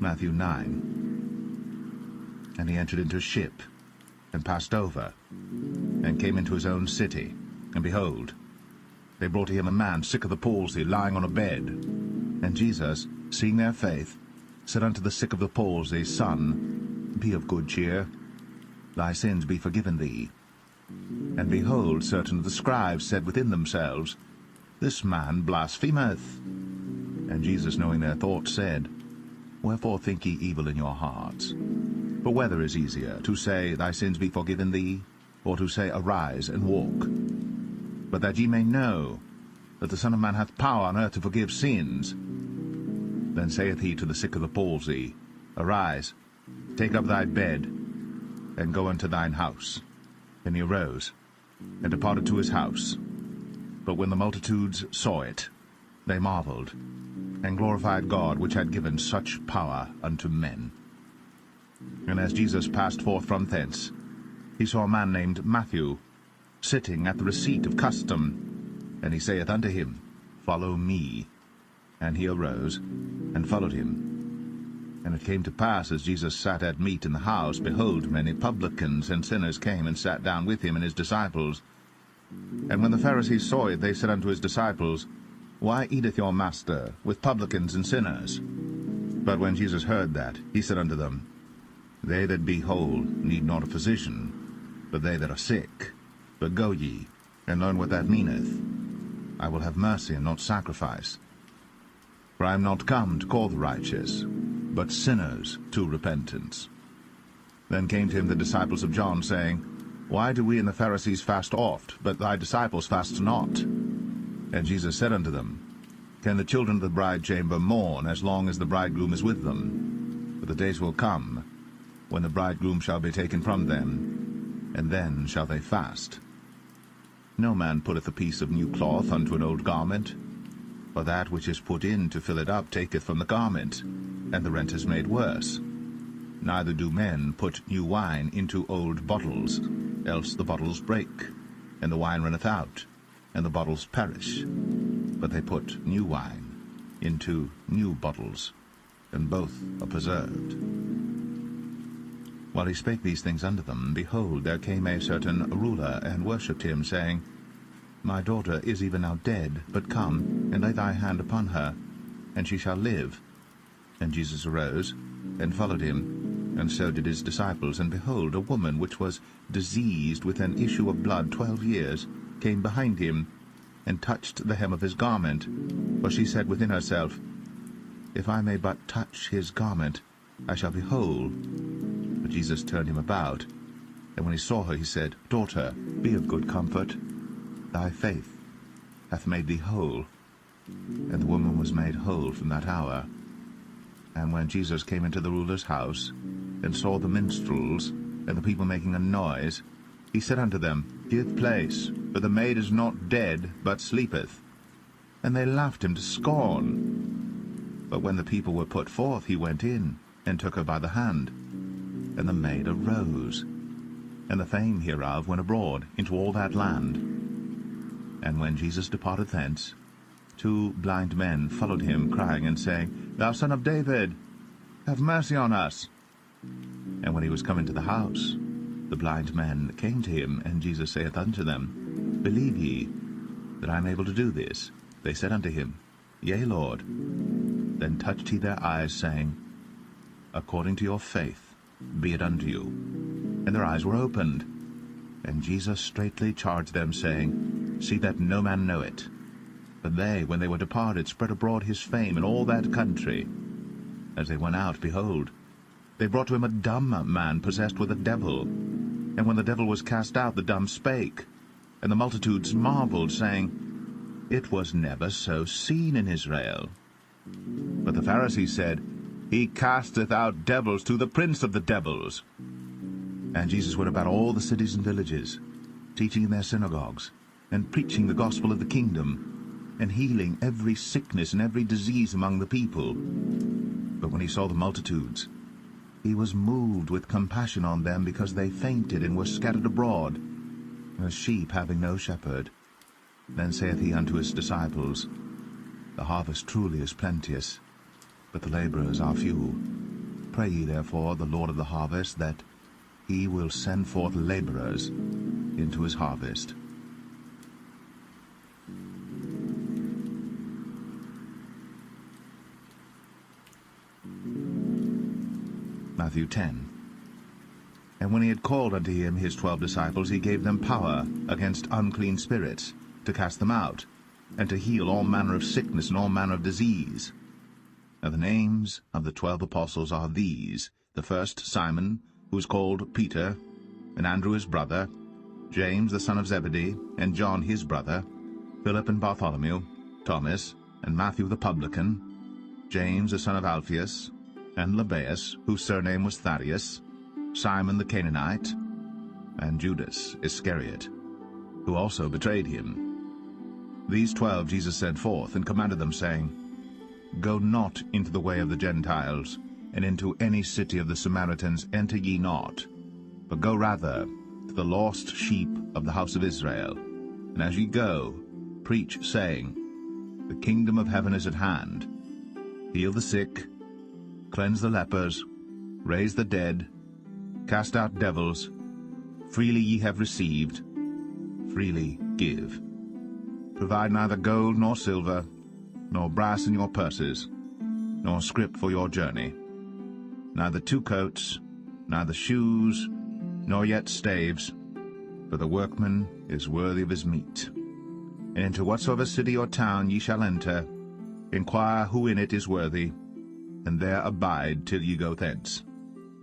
Matthew 9. And he entered into a ship, and passed over, and came into his own city. And behold, they brought to him a man sick of the palsy, lying on a bed. And Jesus, seeing their faith, said unto the sick of the palsy, Son, be of good cheer, thy sins be forgiven thee. And behold, certain of the scribes said within themselves, This man blasphemeth. And Jesus, knowing their thoughts, said, Wherefore think ye evil in your hearts? For whether is easier, to say, Thy sins be forgiven thee, or to say, Arise and walk? But that ye may know that the Son of Man hath power on earth to forgive sins. Then saith he to the sick of the palsy, Arise, take up thy bed, and go unto thine house. And he arose, and departed to his house. But when the multitudes saw it, they marveled, and glorified God, which had given such power unto men. And as Jesus passed forth from thence, he saw a man named Matthew, sitting at the receipt of custom. And he saith unto him, Follow me. And he arose, and followed him. And it came to pass, as Jesus sat at meat in the house, behold, many publicans and sinners came and sat down with him and his disciples. And when the Pharisees saw it, they said unto his disciples, Why eateth your master with publicans and sinners? But when Jesus heard that, he said unto them, They that be whole need not a physician, but they that are sick. But go ye, and learn what that meaneth. I will have mercy and not sacrifice. For I am not come to call the righteous, but sinners to repentance. Then came to him the disciples of John, saying, Why do we and the Pharisees fast oft, but thy disciples fast not? And Jesus said unto them, Can the children of the bride chamber mourn as long as the bridegroom is with them? But the days will come, when the bridegroom shall be taken from them, and then shall they fast. No man putteth a piece of new cloth unto an old garment, for that which is put in to fill it up taketh from the garment, and the rent is made worse. Neither do men put new wine into old bottles, else the bottles break, and the wine runneth out, and the bottles perish. But they put new wine into new bottles, and both are preserved. While he spake these things unto them, behold, there came a certain ruler, and worshipped him, saying, My daughter is even now dead, but come, and lay thy hand upon her, and she shall live. And Jesus arose, and followed him, and so did his disciples. And behold, a woman which was diseased with an issue of blood 12 years, came behind him, and touched the hem of his garment. For she said within herself, If I may but touch his garment, I shall be whole. But Jesus turned him about, and when he saw her, he said, Daughter, be of good comfort. Thy faith hath made thee whole. And the woman was made whole from that hour. And when Jesus came into the ruler's house, and saw the minstrels, and the people making a noise, he said unto them, Give place, for the maid is not dead, but sleepeth. And they laughed him to scorn. But when the people were put forth, he went in, and took her by the hand. And the maid arose. And the fame hereof went abroad into all that land. And when Jesus departed thence, 2 blind men followed him, crying and saying, Thou son of David, have mercy on us. And when he was come into the house, the blind men came to him, and Jesus saith unto them, Believe ye that I am able to do this? They said unto him, Yea, Lord. Then touched he their eyes, saying, According to your faith be it unto you. And their eyes were opened. And Jesus straitly charged them, saying, See that no man know it. But they, when they were departed, spread abroad his fame in all that country. As they went out, behold, they brought to him a dumb man possessed with a devil. And when the devil was cast out, the dumb spake. And the multitudes marveled, saying, It was never so seen in Israel. But the Pharisees said, He casteth out devils through the prince of the devils. And Jesus went about all the cities and villages, teaching in their synagogues, and preaching the gospel of the kingdom, and healing every sickness and every disease among the people. But when he saw the multitudes, he was moved with compassion on them, because they fainted and were scattered abroad, as sheep having no shepherd. Then saith he unto his disciples, The harvest truly is plenteous, but the laborers are few. Pray ye therefore the Lord of the harvest, that he will send forth laborers into his harvest. Matthew 10. And when he had called unto him his 12 disciples, he gave them power against unclean spirits, to cast them out, and to heal all manner of sickness and all manner of disease. Now the names of the 12 apostles are these: the first Simon, who is called Peter, and Andrew his brother, James the son of Zebedee, and John his brother, Philip and Bartholomew, Thomas, and Matthew the publican, James the son of Alphaeus, and Lebbaeus, whose surname was Thaddeus, Simon the Canaanite, and Judas Iscariot, who also betrayed him. These 12 Jesus sent forth, and commanded them, saying, Go not into the way of the Gentiles, and into any city of the Samaritans enter ye not, but go rather to the lost sheep of the house of Israel. And as ye go, preach, saying, The kingdom of heaven is at hand. Heal the sick, cleanse the lepers, raise the dead, cast out devils. Freely ye have received, freely give. Provide neither gold nor silver, nor brass in your purses, nor scrip for your journey, neither 2 coats, neither shoes, nor yet staves, for the workman is worthy of his meat. And into whatsoever city or town ye shall enter, inquire who in it is worthy, and there abide till ye go thence.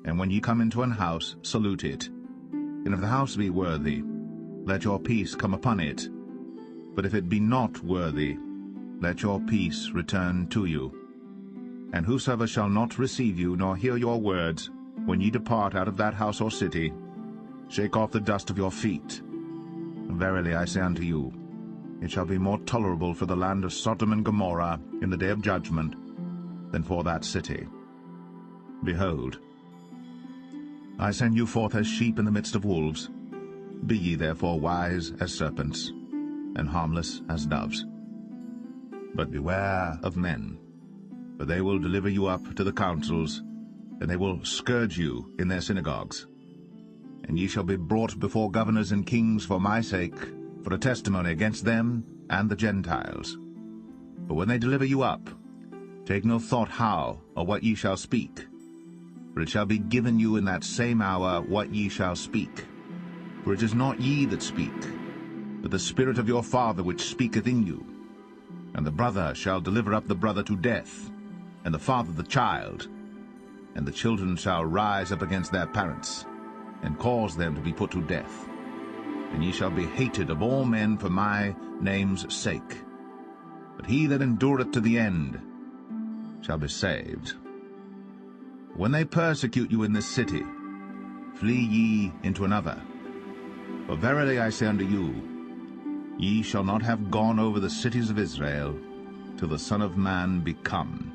And when ye come into an house, salute it. And if the house be worthy, let your peace come upon it. But if it be not worthy, let your peace return to you. And whosoever shall not receive you, nor hear your words, when ye depart out of that house or city, shake off the dust of your feet. Verily I say unto you, it shall be more tolerable for the land of Sodom and Gomorrah in the day of judgment than for that city. Behold, I send you forth as sheep in the midst of wolves. Be ye therefore wise as serpents, and harmless as doves. But beware of men, for they will deliver you up to the councils, and they will scourge you in their synagogues. And ye shall be brought before governors and kings for my sake, for a testimony against them and the Gentiles. But when they deliver you up, take no thought how or what ye shall speak, for it shall be given you in that same hour what ye shall speak. For it is not ye that speak, but the Spirit of your Father which speaketh in you. And the brother shall deliver up the brother to death, and the father the child. And the children shall rise up against their parents, and cause them to be put to death. And ye shall be hated of all men for my name's sake. But he that endureth to the end shall be saved. When they persecute you in this city, flee ye into another. For verily I say unto you, ye shall not have gone over the cities of Israel till the Son of Man be come.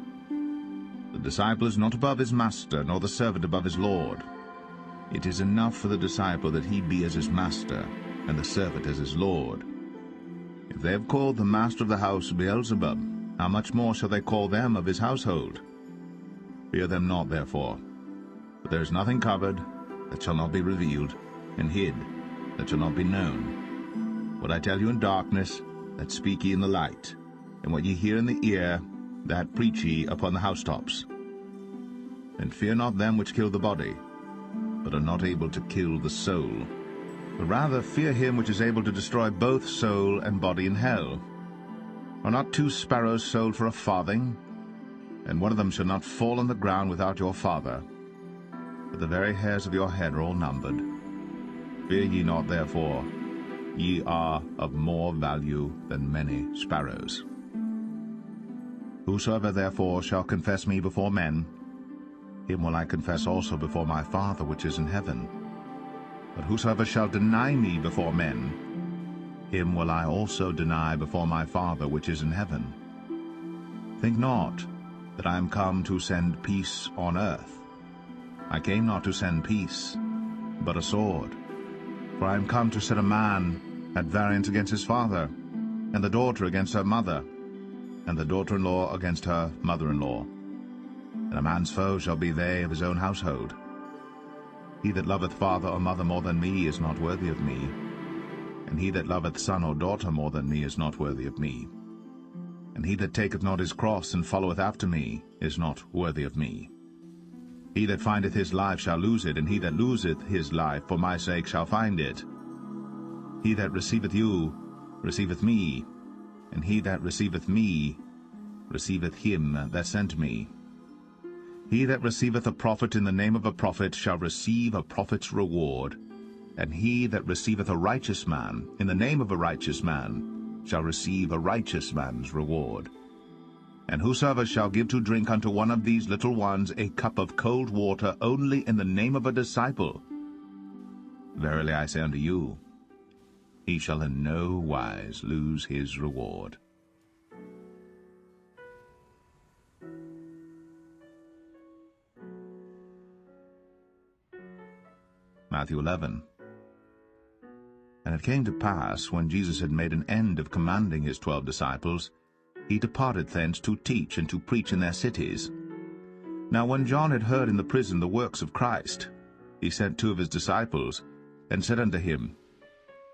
The disciple is not above his master, nor the servant above his Lord. It is enough for the disciple that he be as his master, and the servant as his Lord. If they have called the master of the house Beelzebub, how much more shall they call them of his household? Fear them not, therefore. For there is nothing covered that shall not be revealed, and hid that shall not be known. What I tell you in darkness, that speak ye in the light, and what ye hear in the ear, that preach ye upon the housetops. And fear not them which kill the body, but are not able to kill the soul. But rather fear him which is able to destroy both soul and body in hell. Are not 2 sparrows sold for a farthing? And one of them shall not fall on the ground without your Father. But the very hairs of your head are all numbered. Fear ye not, therefore, ye are of more value than many sparrows. Whosoever therefore shall confess me before men, him will I confess also before my Father which is in heaven. But whosoever shall deny me before men, him will I also deny before my Father which is in heaven. Think not that I am come to send peace on earth. I came not to send peace, but a sword. For I am come to set a man at variance against his father, and the daughter against her mother, and the daughter-in-law against her mother-in-law. and a man's foe shall be they of his own household. He that loveth father or mother more than me is not worthy of me, and he that loveth son or daughter more than me is not worthy of me. And he that taketh not his cross and followeth after me is not worthy of me. He that findeth his life shall lose it, and he that loseth his life for my sake shall find it. He that receiveth you receiveth me, and he that receiveth me receiveth him that sent me. He that receiveth a prophet in the name of a prophet shall receive a prophet's reward, and he that receiveth a righteous man in the name of a righteous man shall receive a righteous man's reward. And whosoever shall give to drink unto one of these little ones a cup of cold water only in the name of a disciple, verily I say unto you, he shall in no wise lose his reward. Matthew 11. And it came to pass, when Jesus had made an end of commanding his 12 disciples, he departed thence to teach and to preach in their cities. Now when John had heard in the prison the works of Christ, he sent 2 of his disciples, and said unto him,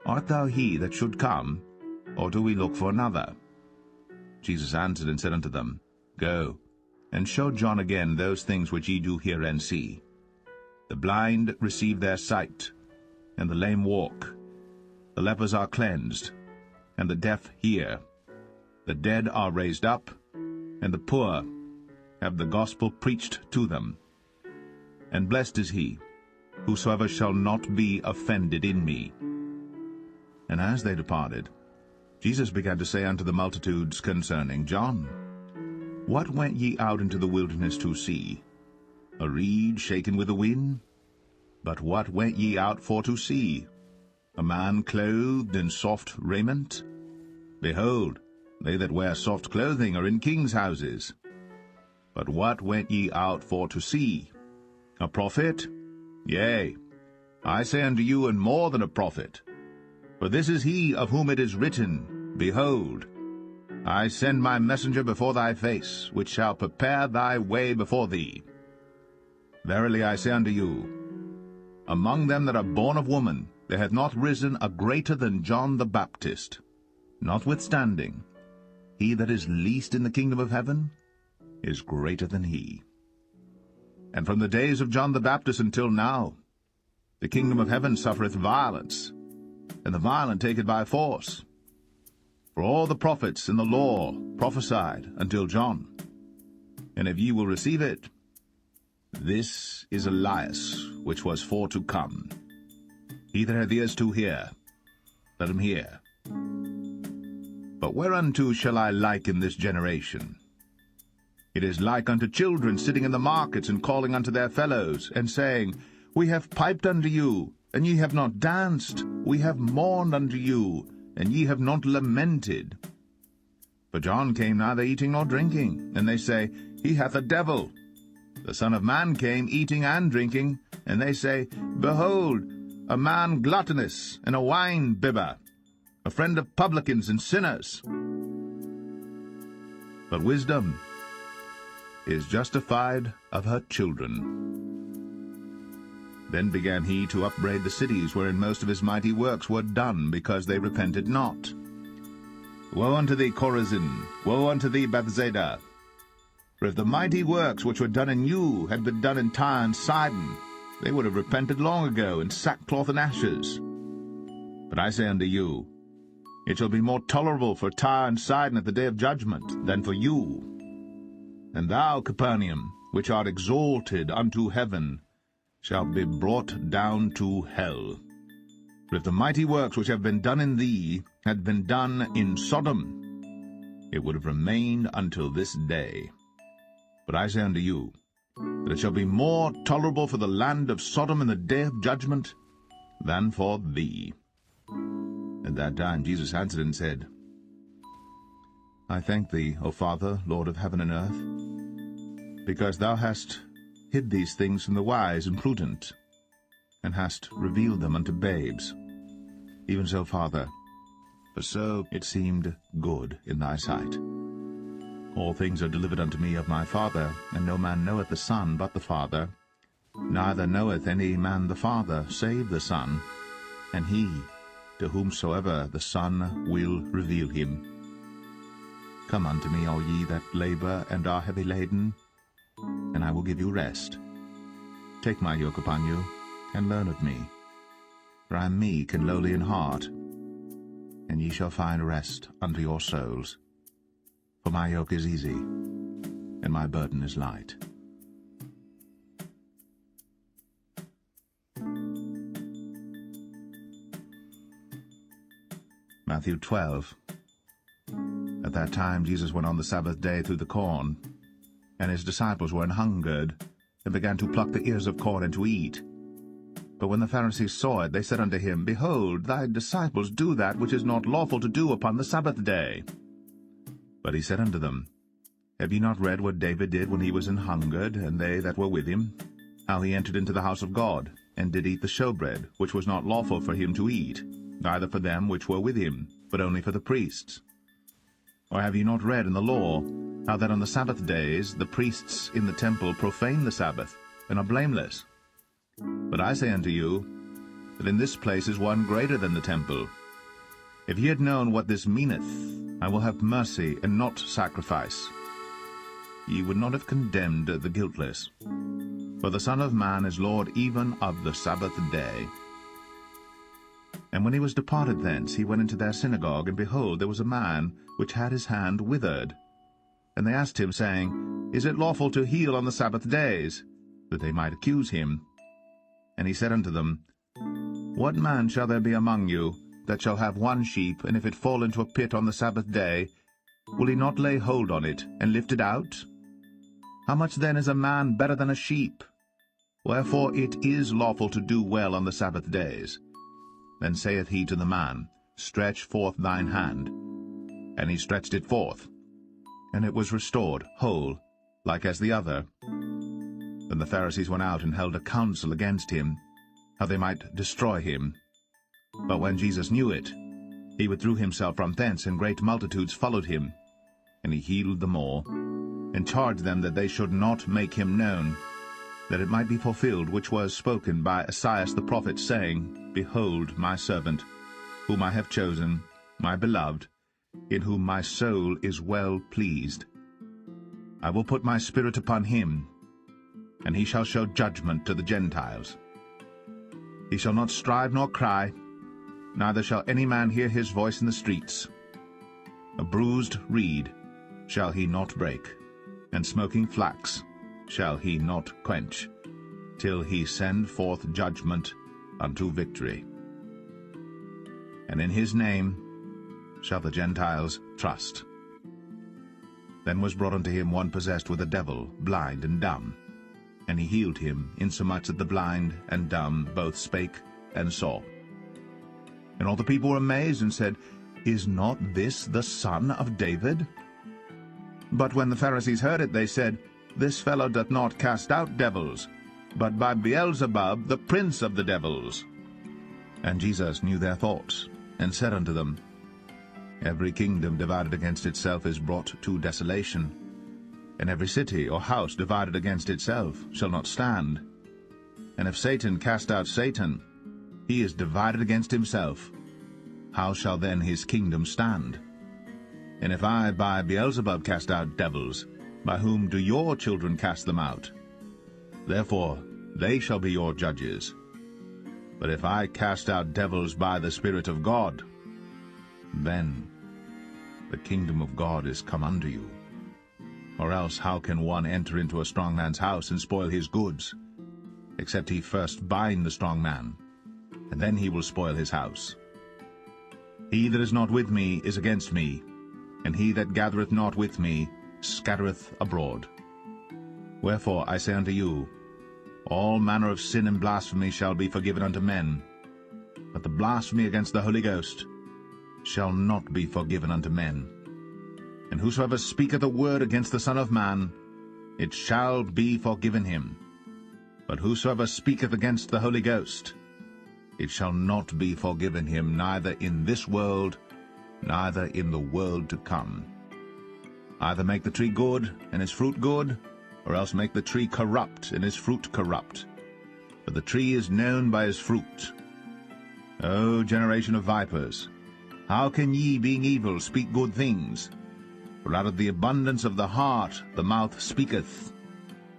Art thou he that should come, or do we look for another? Jesus answered and said unto them, Go, and show John again those things which ye do hear and see. The blind receive their sight, and the lame walk. The lepers are cleansed, and the deaf hear. The dead are raised up, and the poor have the gospel preached to them. And blessed is he, whosoever shall not be offended in me. And as they departed, Jesus began to say unto the multitudes concerning John, What went ye out into the wilderness to see? A reed shaken with the wind? But what went ye out for to see? A man clothed in soft raiment? Behold, they that wear soft clothing are in kings' houses. But what went ye out for to see? A prophet? Yea, I say unto you, and more than a prophet. For this is he of whom it is written, Behold, I send my messenger before thy face, which shall prepare thy way before thee. Verily I say unto you, among them that are born of woman, there hath not risen a greater than John the Baptist. Notwithstanding, he that is least in the kingdom of heaven is greater than he. And from the days of John the Baptist until now, the kingdom of heaven suffereth violence, and the violent take it by force. For all the prophets in the law prophesied until John. And if ye will receive it, this is Elias, which was for to come. He that hath ears to hear, let him hear. But whereunto shall I liken this generation? It is like unto children sitting in the markets, and calling unto their fellows, and saying, We have piped unto you, and ye have not danced. We have mourned unto you, and ye have not lamented. For John came neither eating nor drinking, and they say, He hath a devil. The Son of Man came eating and drinking, and they say, Behold, a man gluttonous, and a wine-bibber, a friend of publicans and sinners. But wisdom is justified of her children. Then began he to upbraid the cities wherein most of his mighty works were done, because they repented not. Woe unto thee, Chorazin! Woe unto thee, Bethsaida! For if the mighty works which were done in you had been done in Tyre and Sidon, they would have repented long ago in sackcloth and ashes. But I say unto you, it shall be more tolerable for Tyre and Sidon at the day of judgment than for you. And thou, Capernaum, which art exalted unto heaven, shalt be brought down to hell. For if the mighty works which have been done in thee had been done in Sodom, it would have remained until this day. But I say unto you, that it shall be more tolerable for the land of Sodom in the day of judgment than for thee. At that time Jesus answered and said, I thank thee, O Father, Lord of heaven and earth, because thou hast hid these things from the wise and prudent, and hast revealed them unto babes. Even so, Father, for so it seemed good in thy sight. All things are delivered unto me of my Father, and no man knoweth the Son but the Father, neither knoweth any man the Father, save the Son, and he, to whomsoever the Son will reveal him. Come unto me, all ye that labor and are heavy laden, and I will give you rest. Take my yoke upon you, and learn of me, for I am meek and lowly in heart, and ye shall find rest unto your souls. For my yoke is easy, and my burden is light. Matthew 12. At that time Jesus went on the Sabbath day through the corn, and his disciples were an hungered, and began to pluck the ears of corn and to eat. But when the Pharisees saw it, they said unto him, Behold, thy disciples do that which is not lawful to do upon the Sabbath day. But he said unto them, Have ye not read what David did when he was an hungered, and they that were with him? How he entered into the house of God, and did eat the showbread, which was not lawful for him to eat, neither for them which were with him, but only for the priests. Or have ye not read in the law, how that on the Sabbath days the priests in the temple profane the Sabbath, and are blameless? But I say unto you, that in this place is one greater than the temple. If ye had known what this meaneth, I will have mercy and not sacrifice, ye would not have condemned the guiltless. For the Son of Man is Lord even of the Sabbath day. And when he was departed thence, he went into their synagogue, and behold, there was a man which had his hand withered. And they asked him, saying, Is it lawful to heal on the Sabbath days? That they might accuse him. And he said unto them, What man shall there be among you, that shall have one sheep, and if it fall into a pit on the Sabbath day, will he not lay hold on it, and lift it out? How much then is a man better than a sheep? Wherefore it is lawful to do well on the Sabbath days. Then saith he to the man, Stretch forth thine hand. And he stretched it forth, and it was restored, whole, like as the other. Then the Pharisees went out and held a council against him, how they might destroy him. But when Jesus knew it, he withdrew himself from thence, and great multitudes followed him. And he healed them all, and charged them that they should not make him known, that it might be fulfilled which was spoken by Esaias the prophet, saying, Behold my servant, whom I have chosen, my beloved, in whom my soul is well pleased. I will put my spirit upon him, and he shall show judgment to the Gentiles. He shall not strive nor cry, neither shall any man hear his voice in the streets. A bruised reed shall he not break, and smoking flax shall he not quench, till he send forth judgment unto victory. And in his name shall the Gentiles trust. Then was brought unto him one possessed with a devil, blind and dumb. And he healed him, insomuch that the blind and dumb both spake and saw. And all the people were amazed, and said, Is not this the Son of David? But when the Pharisees heard it, they said, This fellow doth not cast out devils, but by Beelzebub, the prince of the devils. And Jesus knew their thoughts, and said unto them, Every kingdom divided against itself is brought to desolation, and every city or house divided against itself shall not stand. And if Satan cast out Satan, he is divided against himself. How shall then his kingdom stand? And if I by Beelzebub cast out devils, by whom do your children cast them out? Therefore they shall be your judges. But if I cast out devils by the Spirit of God, then the kingdom of God is come unto you. Or else how can one enter into a strong man's house and spoil his goods, except he first bind the strong man, and then he will spoil his house? He that is not with me is against me, and he that gathereth not with me scattereth abroad. Wherefore I say unto you, all manner of sin and blasphemy shall be forgiven unto men, but the blasphemy against the Holy Ghost shall not be forgiven unto men. And whosoever speaketh a word against the Son of Man, it shall be forgiven him. But whosoever speaketh against the Holy Ghost, it shall not be forgiven him, neither in this world, neither in the world to come. Either make the tree good, and his fruit good, or else make the tree corrupt, and his fruit corrupt. For the tree is known by his fruit. O generation of vipers, how can ye, being evil, speak good things? For out of the abundance of the heart the mouth speaketh.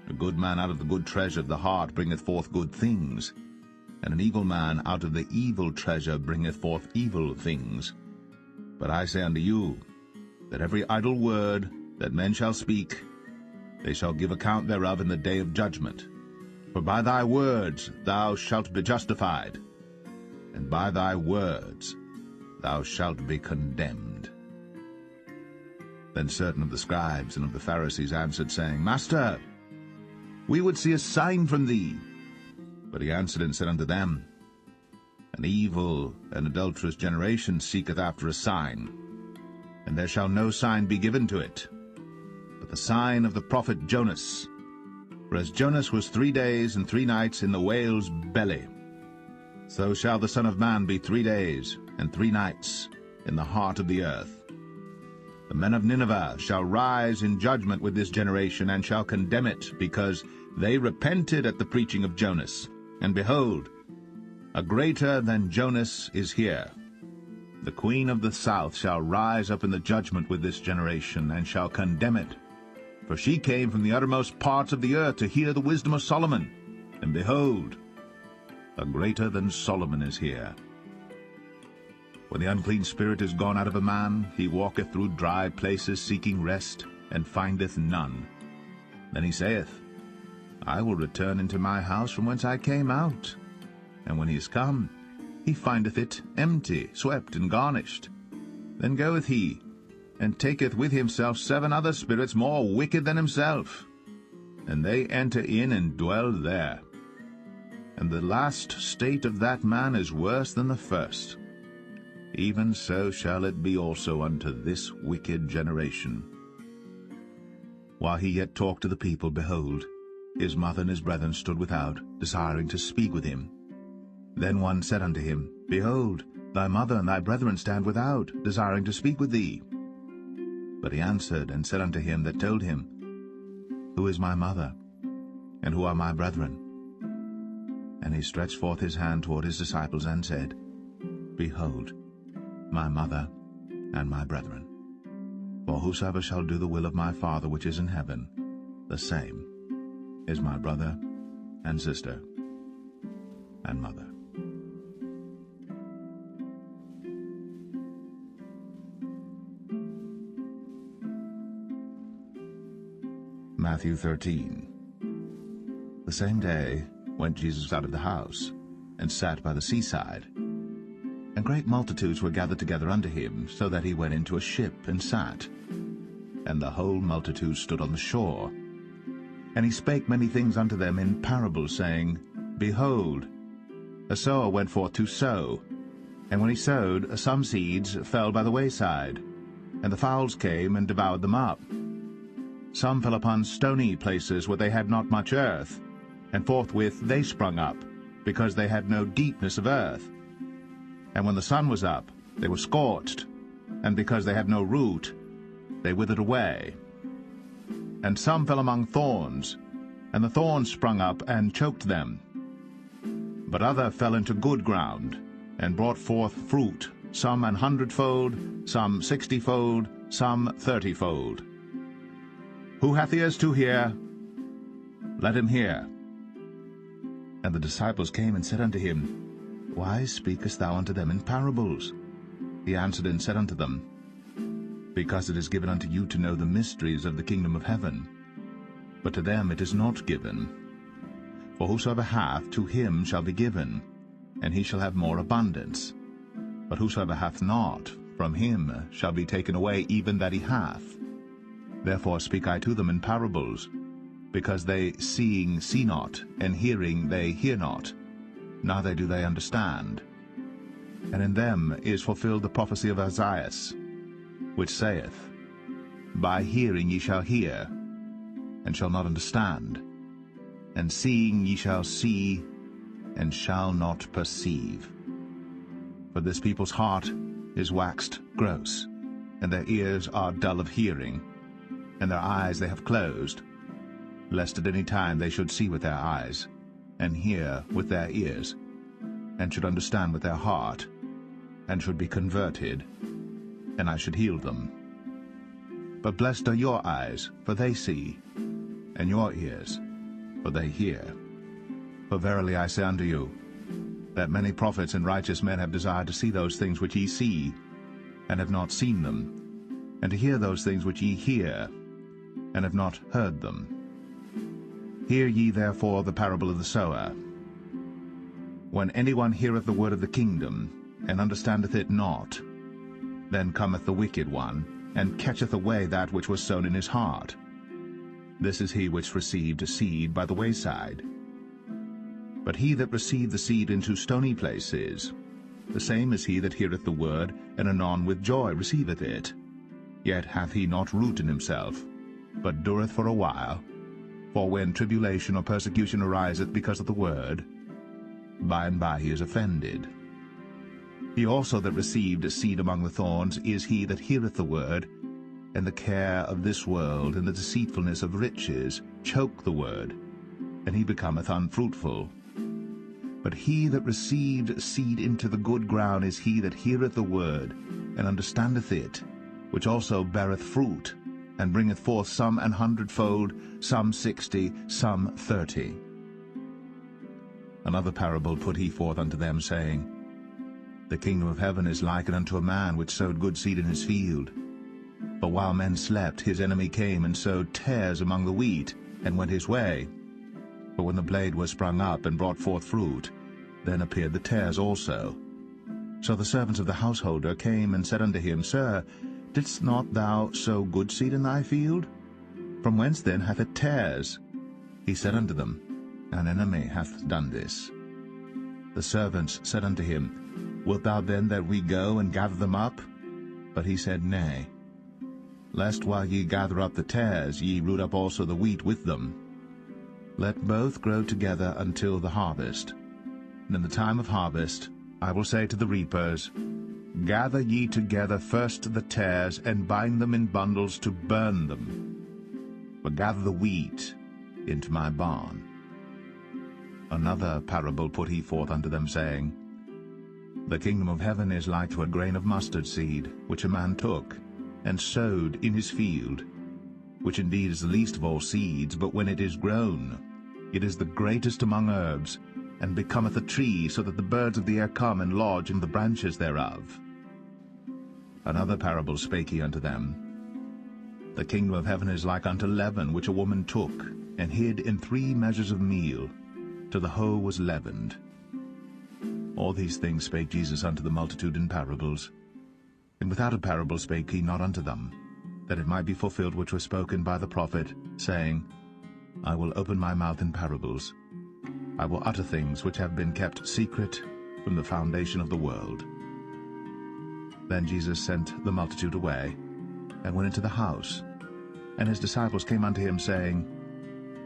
A good man out of the good treasure of the heart bringeth forth good things, and an evil man out of the evil treasure bringeth forth evil things. But I say unto you, that every idle word that men shall speak, they shall give account thereof in the day of judgment. For by thy words thou shalt be justified, and by thy words thou shalt be condemned. Then certain of the scribes and of the Pharisees answered, saying, Master, we would see a sign from thee. But he answered and said unto them, An evil and adulterous generation seeketh after a sign, and there shall no sign be given to it, but the sign of the prophet Jonas. For as Jonas was 3 days and 3 nights in the whale's belly, so shall the Son of Man be 3 days and 3 nights in the heart of the earth. The men of Nineveh shall rise in judgment with this generation, and shall condemn it, because they repented at the preaching of Jonas. And behold, a greater than Jonas is here. The queen of the south shall rise up in the judgment with this generation, and shall condemn it. For she came from the uttermost parts of the earth to hear the wisdom of Solomon. And behold, a greater than Solomon is here. When the unclean spirit is gone out of a man, he walketh through dry places seeking rest, and findeth none. Then he saith, I will return into my house from whence I came out. And when he is come, he findeth it empty, swept, and garnished. Then goeth he, and taketh with himself 7 other spirits more wicked than himself, and they enter in and dwell there. And the last state of that man is worse than the first. Even so shall it be also unto this wicked generation. While he yet talked to the people, behold, his mother and his brethren stood without, desiring to speak with him. Then one said unto him, Behold, thy mother and thy brethren stand without, desiring to speak with thee. But he answered and said unto him that told him, Who is my mother, and who are my brethren? And he stretched forth his hand toward his disciples, and said, Behold, my mother and my brethren. For whosoever shall do the will of my Father which is in heaven, the same is my brother and sister and mother. Matthew 13. The same day went Jesus out of the house, and sat by the seaside. And great multitudes were gathered together unto him, so that he went into a ship and sat. And the whole multitude stood on the shore. And he spake many things unto them in parables, saying, Behold, a sower went forth to sow. And when he sowed, some seeds fell by the wayside, and the fowls came and devoured them up. Some fell upon stony places where they had not much earth, and forthwith they sprung up, because they had no deepness of earth. And when the sun was up, they were scorched, and because they had no root, they withered away. And some fell among thorns, and the thorns sprung up and choked them. But other fell into good ground, and brought forth fruit, some 100-fold, some 60-fold, some 30-fold. Who hath ears to hear, let him hear. And the disciples came and said unto him, Why speakest thou unto them in parables? He answered and said unto them, Because it is given unto you to know the mysteries of the kingdom of heaven, but to them it is not given. For whosoever hath, to him shall be given, and he shall have more abundance. But whosoever hath not, from him shall be taken away even that he hath. Therefore speak I to them in parables, because they seeing see not, and hearing they hear not, neither do they understand. And in them is fulfilled the prophecy of Isaiah, which saith, By hearing ye shall hear, and shall not understand, and seeing ye shall see, and shall not perceive. For this people's heart is waxed gross, and their ears are dull of hearing, and their eyes they have closed, lest at any time they should see with their eyes, and hear with their ears, and should understand with their heart, and should be converted, and I should heal them. But blessed are your eyes, for they see, and your ears, for they hear. For verily I say unto you, that many prophets and righteous men have desired to see those things which ye see, and have not seen them, and to hear those things which ye hear, and have not heard them. Hear ye therefore the parable of the sower. When anyone heareth the word of the kingdom, and understandeth it not, then cometh the wicked one, and catcheth away that which was sown in his heart. This is he which received seed by the wayside. But he that received the seed into stony places, the same is he that heareth the word, and anon with joy receiveth it. Yet hath he not root in himself, but dureth for a while. For when tribulation or persecution ariseth because of the word, by and by he is offended. He also that received seed among the thorns is he that heareth the word, and the care of this world and the deceitfulness of riches choke the word, and he becometh unfruitful. But he that received seed into the good ground is he that heareth the word, and understandeth it, which also beareth fruit, and bringeth forth some 100-fold, some 60, some 30. Another parable put he forth unto them, saying, The kingdom of heaven is likened unto a man which sowed good seed in his field. For while men slept, his enemy came and sowed tares among the wheat, and went his way. But when the blade was sprung up and brought forth fruit, then appeared the tares also. So the servants of the householder came and said unto him, Sir, didst not thou sow good seed in thy field? From whence then hath it tares? He said unto them, An enemy hath done this. The servants said unto him, Wilt thou then that we go and gather them up? But he said, Nay, lest while ye gather up the tares, ye root up also the wheat with them. Let both grow together until the harvest. And in the time of harvest I will say to the reapers, Gather ye together first the tares, and bind them in bundles to burn them. But gather the wheat into my barn. Another parable put he forth unto them, saying, The kingdom of heaven is like to a grain of mustard seed, which a man took, and sowed in his field, which indeed is the least of all seeds, but when it is grown, it is the greatest among herbs, and becometh a tree, so that the birds of the air come and lodge in the branches thereof. Another parable spake he unto them. The kingdom of heaven is like unto leaven, which a woman took, and hid in 3 measures of meal, till the whole was leavened. All these things spake Jesus unto the multitude in parables. And without a parable spake he not unto them, that it might be fulfilled which was spoken by the prophet, saying, I will open my mouth in parables. I will utter things which have been kept secret from the foundation of the world. Then Jesus sent the multitude away, and went into the house. And his disciples came unto him, saying,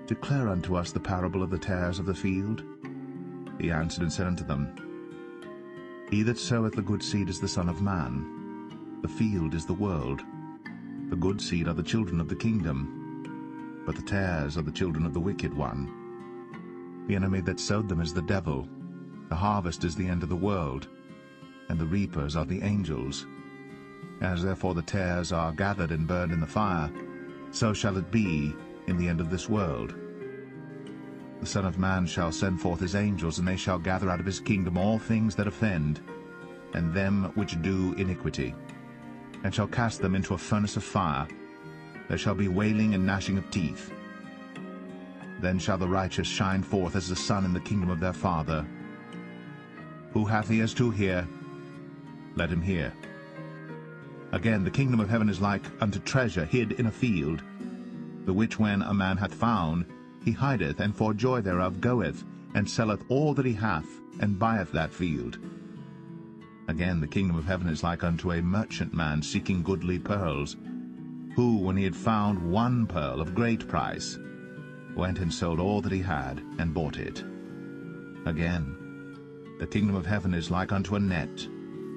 Declare unto us the parable of the tares of the field. He answered and said unto them, He that soweth the good seed is the Son of Man. The field is the world. The good seed are the children of the kingdom, but the tares are the children of the wicked one. The enemy that sowed them is the devil. The harvest is the end of the world, and the reapers are the angels. As therefore the tares are gathered and burned in the fire, so shall it be in the end of this world. The Son of Man shall send forth his angels, and they shall gather out of his kingdom all things that offend, and them which do iniquity, and shall cast them into a furnace of fire. There shall be wailing and gnashing of teeth. Then shall the righteous shine forth as the sun in the kingdom of their Father. Who hath ears to hear, let him hear. Again, the kingdom of heaven is like unto treasure hid in a field, the which when a man hath found, he hideth, and for joy thereof goeth, and selleth all that he hath, and buyeth that field. Again, the kingdom of heaven is like unto a merchantman seeking goodly pearls, who, when he had found one pearl of great price, went and sold all that he had, and bought it. Again, the kingdom of heaven is like unto a net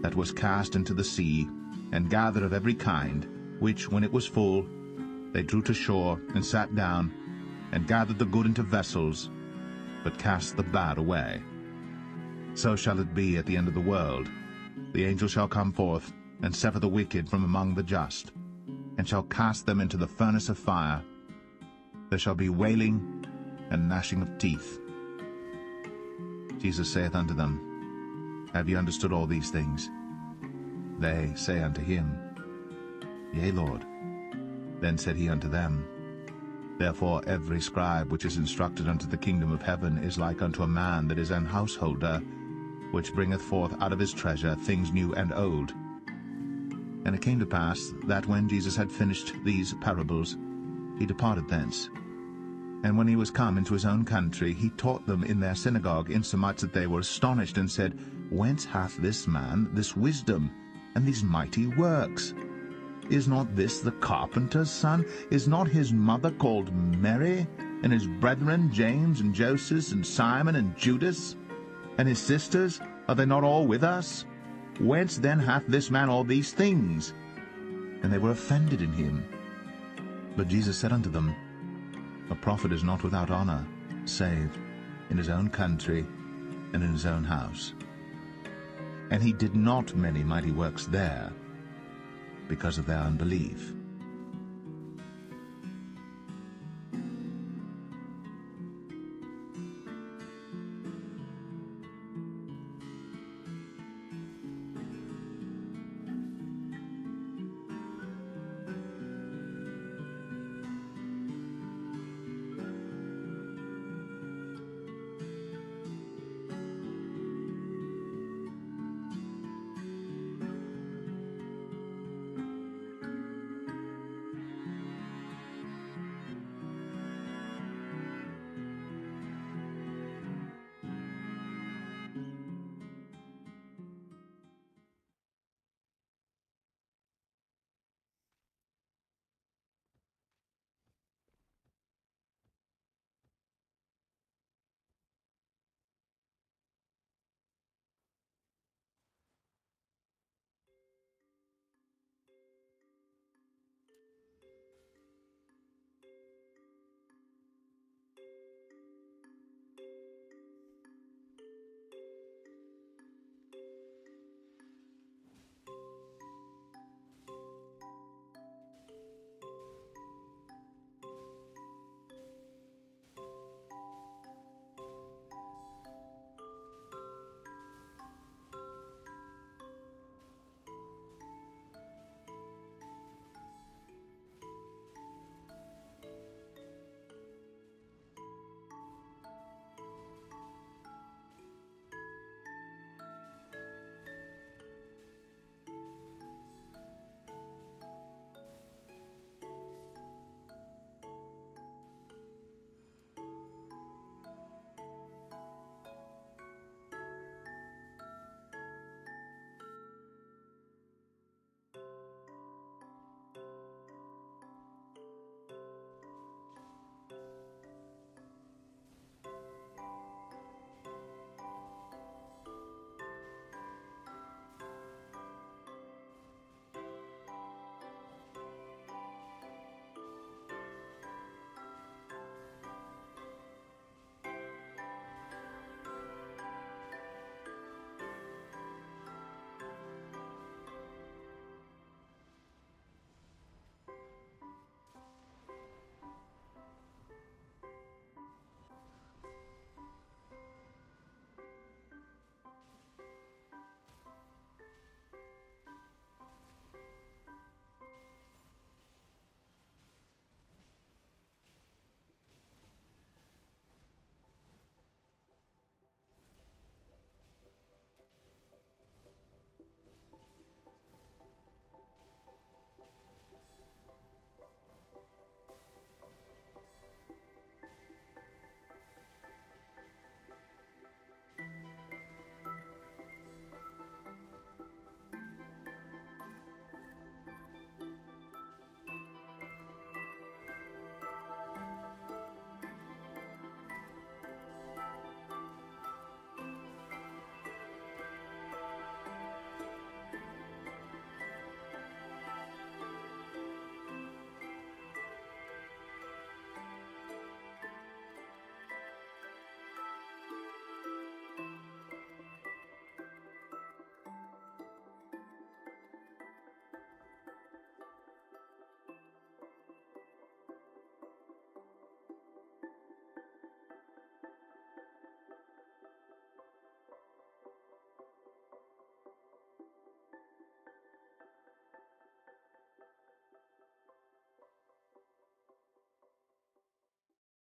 that was cast into the sea, and gathered of every kind, which, when it was full, They drew to shore and sat down, and gathered the good into vessels, but cast the bad away. So shall it be at the end of the world. The angel shall come forth, and sever the wicked from among the just, and shall cast them into the furnace of fire. There shall be wailing and gnashing of teeth. Jesus saith unto them, Have ye understood all these things? They say unto him, Yea, Lord. Then said he unto them, Therefore every scribe which is instructed unto the kingdom of heaven is like unto a man that is an householder, which bringeth forth out of his treasure things new and old. And it came to pass that when Jesus had finished these parables, he departed thence. And when he was come into his own country, he taught them in their synagogue, insomuch that they were astonished, and said, Whence hath this man this wisdom, and these mighty works? Is not this the carpenter's son? Is not his mother called Mary, and his brethren James and Joseph and Simon and Judas? And his sisters, are they not all with us? Whence then hath this man all these things? And they were offended in him. But Jesus said unto them, A prophet is not without honor, save in his own country and in his own house. And he did not many mighty works there, because of their unbelief.